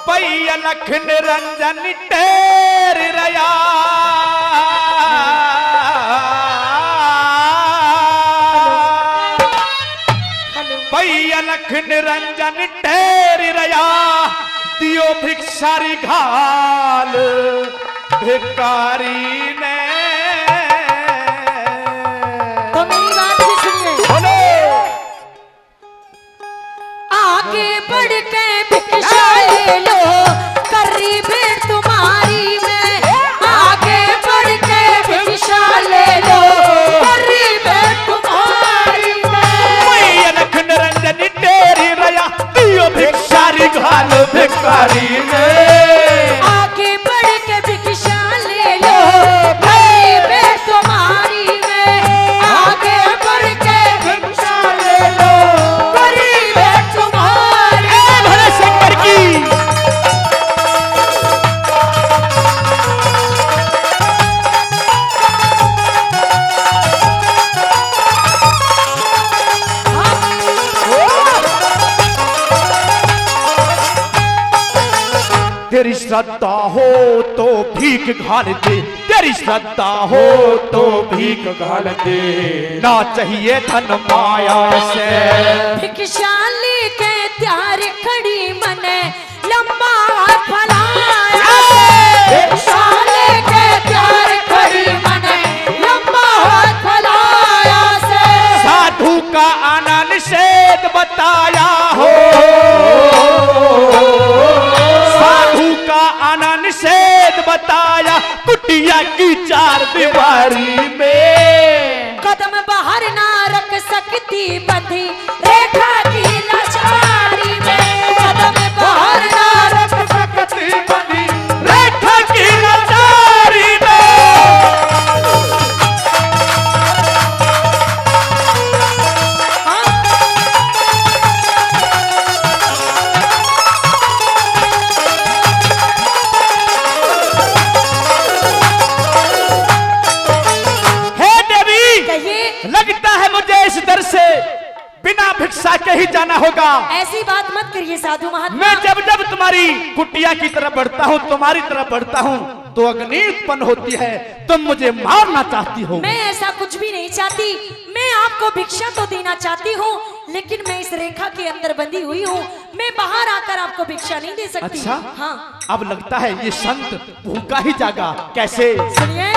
पैया लख निरंजन टेर रया पैया लख निरंजन टेर रया दियो भिक्षारी घाल भिकारी ने। तो मेरी बात भी सुनिए। आगे बढ़ के भिक्षा ले लो करीब तुम्हारी में। आगे बढ़ के भिक्षा ले लो करीब तुम्हारी में। पैया लख निरंजन टेरी रया दियो भिक्षारी घाल भिकारी ने। आगे बढ़ के भिक्षा ले लो करीब तुम्हारी में। आगे बढ़ के भिक्षा ले लो करीब तुम्हारी। भोले शंकर की तेरी श्रद्धा हो तो भीख घाल दे। तेरी श्रद्धा हो तो भीख घाल दे। ना चाहिए धन माया से। भिक्षा लेके त्यार खड़ी मने लंबा हाथ फैलाया। भिक्षा लेके त्यार खड़ी मने लंबा हाथ फैलाया से। साधु का आना निषेध बताया हो। साधु का आना निषेध बताया कुटिया की चार दीवारी में। कदम बाहर ना रख सकती बंधी रेखा की लाचारी में। कदम बाहर ना रख सकती बंधी रेखा की लाचारी में। लगता है मुझे इस दर से बिना भिक्षा के ही जाना होगा। ऐसी बात मत करिए साधु महात्मा। मैं जब जब तुम्हारी कुटिया की तरफ बढ़ता हूँ तुम्हारी तरफ बढ़ता हूँ तो अग्नि उत्पन्न होती है। तुम मुझे मारना चाहती हो। मैं ऐसा कुछ भी नहीं चाहती। मैं आपको भिक्षा तो देना चाहती हूँ लेकिन मैं इस रेखा के अंदर बंधी हुई हूँ। मैं बाहर आकर आपको भिक्षा नहीं दे सकती। अच्छा? हाँ। अब लगता है ये संत भूखा ही जागा। कैसे? सुनिए।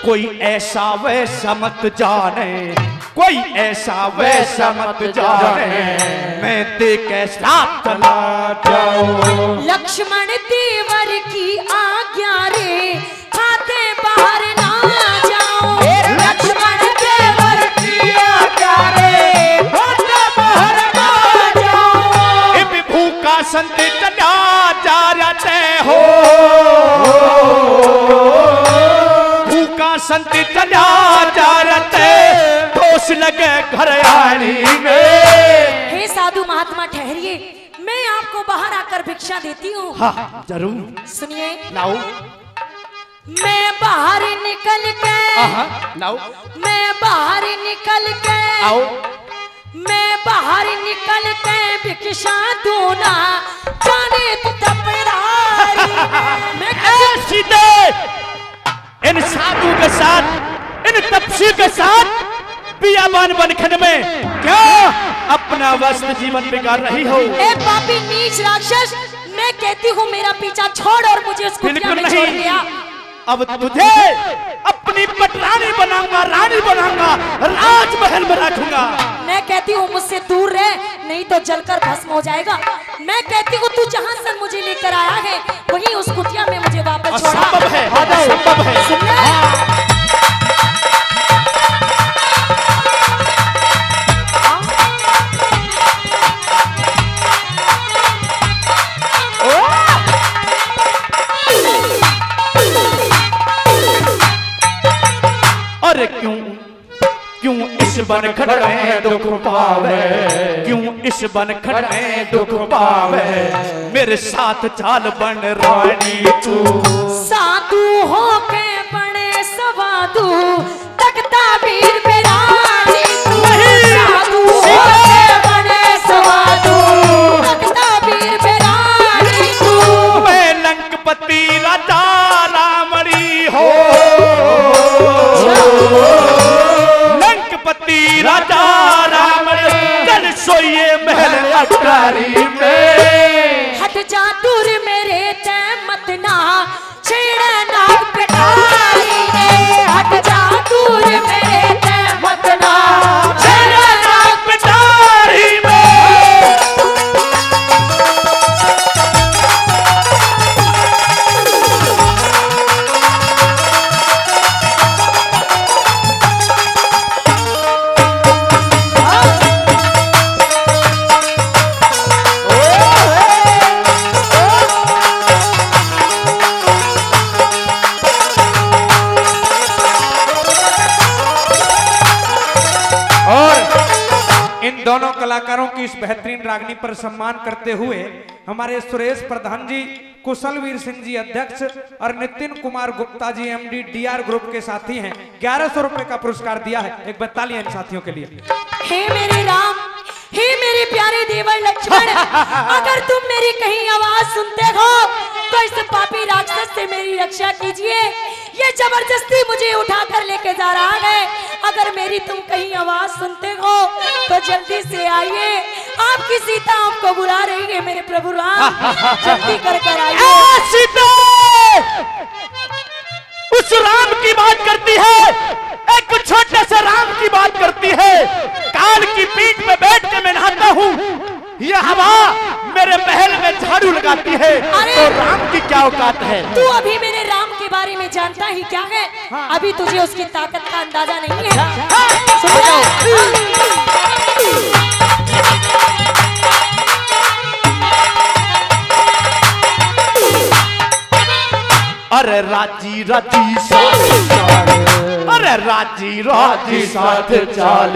कोई ऐसा वैसा मत जाने। कोई ऐसा वैसा मत जाने। मैं देख कैसा चला जाऊं। लक्ष्मण देवर की आज्ञा रे खाते बाहर ना जाओ। लक्ष्मण देवर की आज्ञा रे खाते बाहर ना जाओ। इब भूखा संत चला जा रहते हो। भूखा संत चला जा रहते ठोस लगे घर आनी में। हे साधु महात्मा ठहरिए। मैं आपको बाहर आकर भिक्षा देती हूँ। हाँ जरूर सुनिए। लाओ। मैं बाहर निकल के लाओ। मैं बाहर निकल के आओ। मैं बाहर निकल के भिक्षा दूना जाने तपरारी। मैं सीधे इन साधु के साथ इन तपसी के साथ बियाबान बनखंड में क्या अपना वस्त जीवन बिगाड़ रही हो? ए पापी नीच राक्षस, मैं कहती हूँ मेरा पीछा छोड़ और मुझे उस कुटिया में छोड़ दिया। अब तुझे अपनी पटरानी बनाऊंगा, रानी बनाऊंगा, राजमहल में रखूंगा। मैं कहती हूँ मुझसे दूर रह नहीं तो जलकर भस्म हो जाएगा। मैं कहती हूँ तू जहाँ से मुझे लेकर आया है वहीं उस कुटिया में मुझे वापस छोड़ा। असंभव है, असंभव है। अरे क्यों क्यों इस बनखड़ में दुख पावे, क्यों इस बनखड़ में दुख पावे, मेरे साथ चाल बन रानी तू। साधु हो के बन पावंडी राजा राम चल सोइए महल अटारी में। हट जा दूर मेरे ते मत ना छेड़े नाग पिटारी रे। हट जा दूर मेरे ते मत ना छेड़े नाग पिटारी में। दोनों कलाकारों की इस बेहतरीन रागनी पर सम्मान करते हुए हमारे सुरेश प्रधान जी, कुशलवीर सिंह जी अध्यक्ष और Nitin Kumar Gupta ji MD D R group के साथी हैं, 1100 रुपए का पुरस्कार दिया है। एक तालियां इन साथियों के लिए। हे मेरे राम, हे मेरे प्यारे देवर लक्ष्मण, अगर तुम मेरी कहीं आवाज सुनते हो तो इस पापी राक्षस से मेरी रक्षा कीजिए। ये जबरदस्ती मुझे उठाकर लेके जा रहा है। अगर मेरी तुम कहीं आवाज सुनते हो तो जल्दी से आइए। आपकी सीता आपको बुला रही है मेरे प्रभु राम, जल्दी कर आइए। सीता उस राम की बात करती है, एक छोटे से राम की बात करती है। काल की पीठ पे बैठ के मैं नहाता हूँ, ये हवा मेरे महल में झाड़ू लगाती है, तो राम की क्या औकात है? तू अभी मेरे राम के बारे में जानता ही क्या है? अभी तुझे उसकी ताकत का अंदाजा नहीं है। अरे राजी राजी साथ चाल, अरे राजी राजी साथ चाल,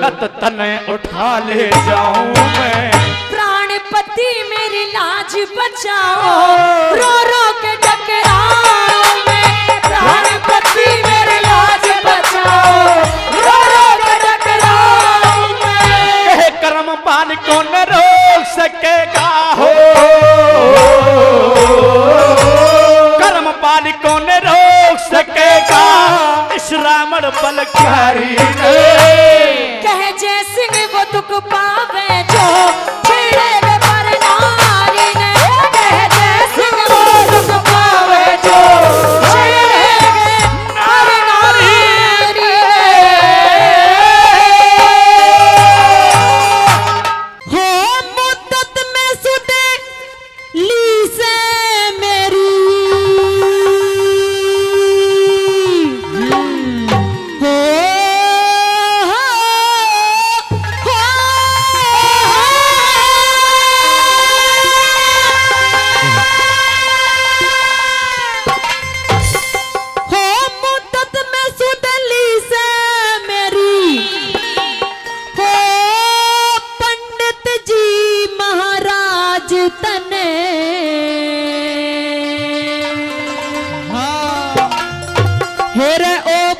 नत तने उठा ले जाऊं मैं। प्राणपति मेरी लाज बचाओ, रो रो के टकराओ मैं। प्राणपति मेरी लाज बचाओ, रो रो के टकराओ मैं। कहे कर्म पान को न रोक सकेगा हो, कर्म पान को न रोक सकेगा इस रावण बलकारी ने। कहे जय सिंह वो दुख पावे जो छेड़े वे पर नारी ने। कहे जय सिंह वो दुख पावे जो छेड़े वे पर नारी ने। हो मुद्दत में सुने ली से मेरी,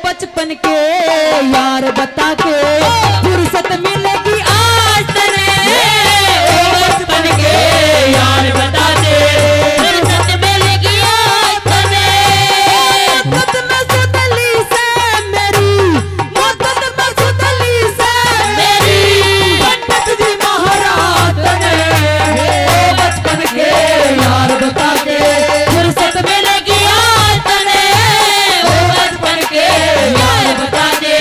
बचपन के यार बता के फुर्सत मिलेगी आज तने। बचपन के यार बता के फुर्सत मिलेगी आज तने। मुद्दत में सुतली से मेरी, मुद्दत में सुतली से मेरी, पंडित जी महाराज ने। बचपन के यार बता के फुर्सत मिलेगी आज तने। बचपन के यार बता दे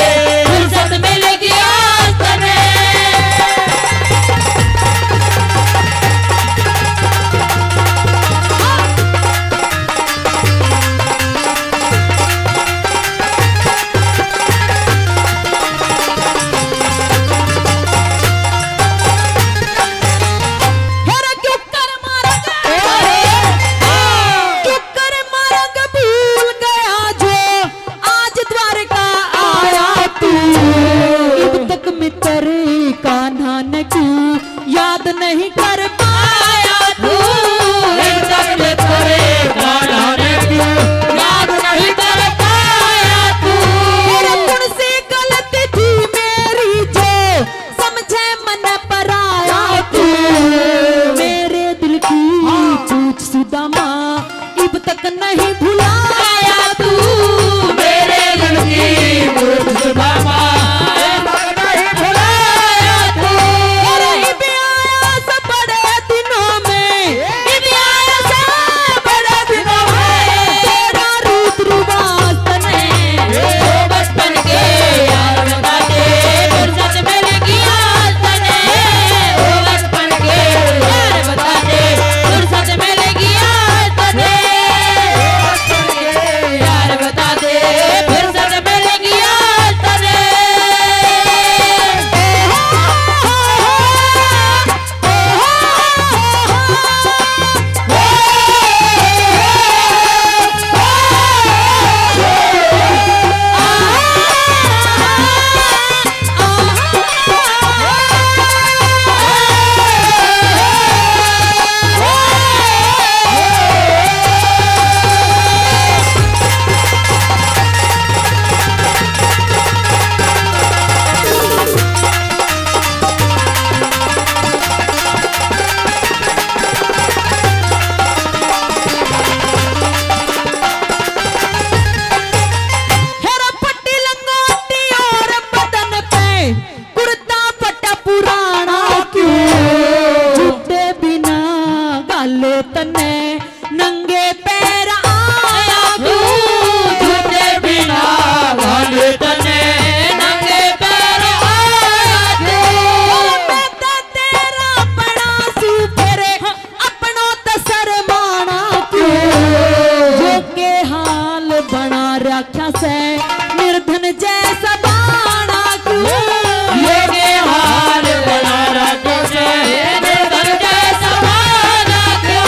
फुर्सत मिलेगी आज तने। याद नहीं कर पाया तू, याद नहीं कर पाया तू। कौन सी गलती थी मेरी जो समझे मन पर आया तू। मेरे दिल की पूछ सुदामा अब तक नहीं भुलाया तू। मेरे दिल की पूछ सुदामा अब तक से निर्धन जैसा बाणा क्यों ये हाल बना रातों से निर्धन जैसा बाणा क्यों।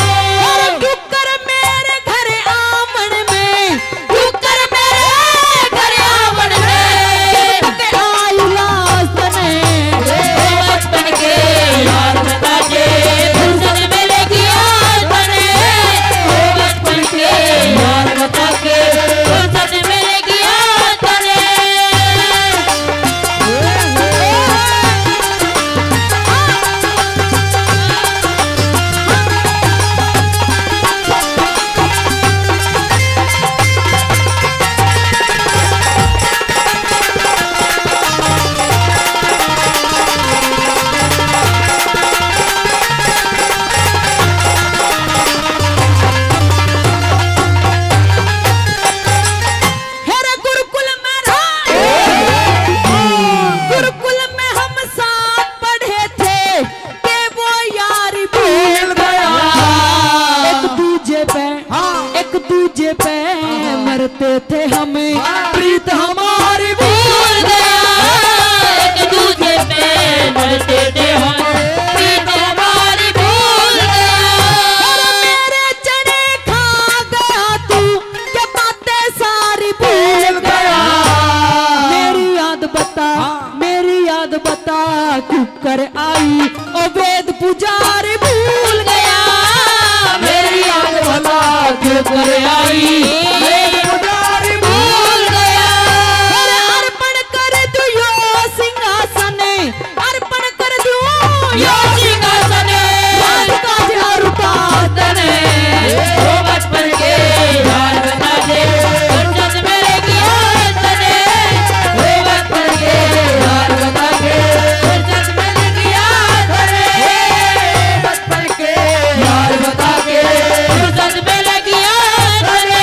तू कर मेरे घर आंगन में, तू कर मेरे घर आंगन में के आयु लाश बने बचपन के यार बता के फुर्सत मिलेगी आज बने। बचपन के यार बता के फुर्सत मिलेगी आज बने। हेरे गुरुकुल में गुरुकुल में हम साथ पढ़े थे कि वो यारी भूल गया। एक दूजे पे मरते थे हम, प्रीत हमारी भूल गया। एक दूजे पे मरते थे हम प्रीत हमारी भूल गया। मेरे चने खा गया तू, क्या बातें सारी भूल गया। मेरी याद बता क्यों कर आई ओ वेद पुजारी भूल गया। मेरी याद बता क्यों कर आई वेद पुजारी भूल गया। अरे अर्पण कर दू यो सिंहासन, अर्पण कर दू यो सिंहासन काज अरुतात ने। वो बचपन के यार बता दे फुर्सत मिलेगी आज बने। वो बचपन के यार बता के फुर्सत मिलेगी आज बने। बचपन के यार बता के फुर्सत मिलेगी आज बने।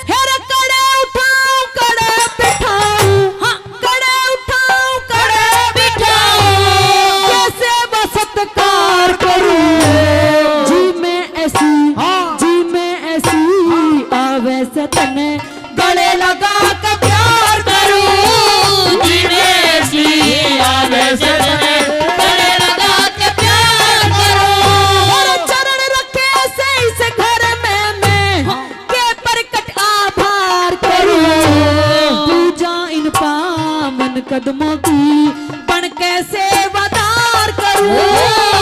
हेरे कड़े उठाऊं कड़े बिठाऊं, हाँ कड़े उठाऊं कड़े बिठाऊं, कैसे बसत्कार करूं। जी में ऐसी आवे से तने गले लगा के प्यार करूं। जी में ऐसी आवे से तने गले लगा के प्यार करूं। और चरण रखे से इस घर में मैं के प्रकट आभार करूं। पूजा इन पावन कदमों की बन के सेवादार करूं।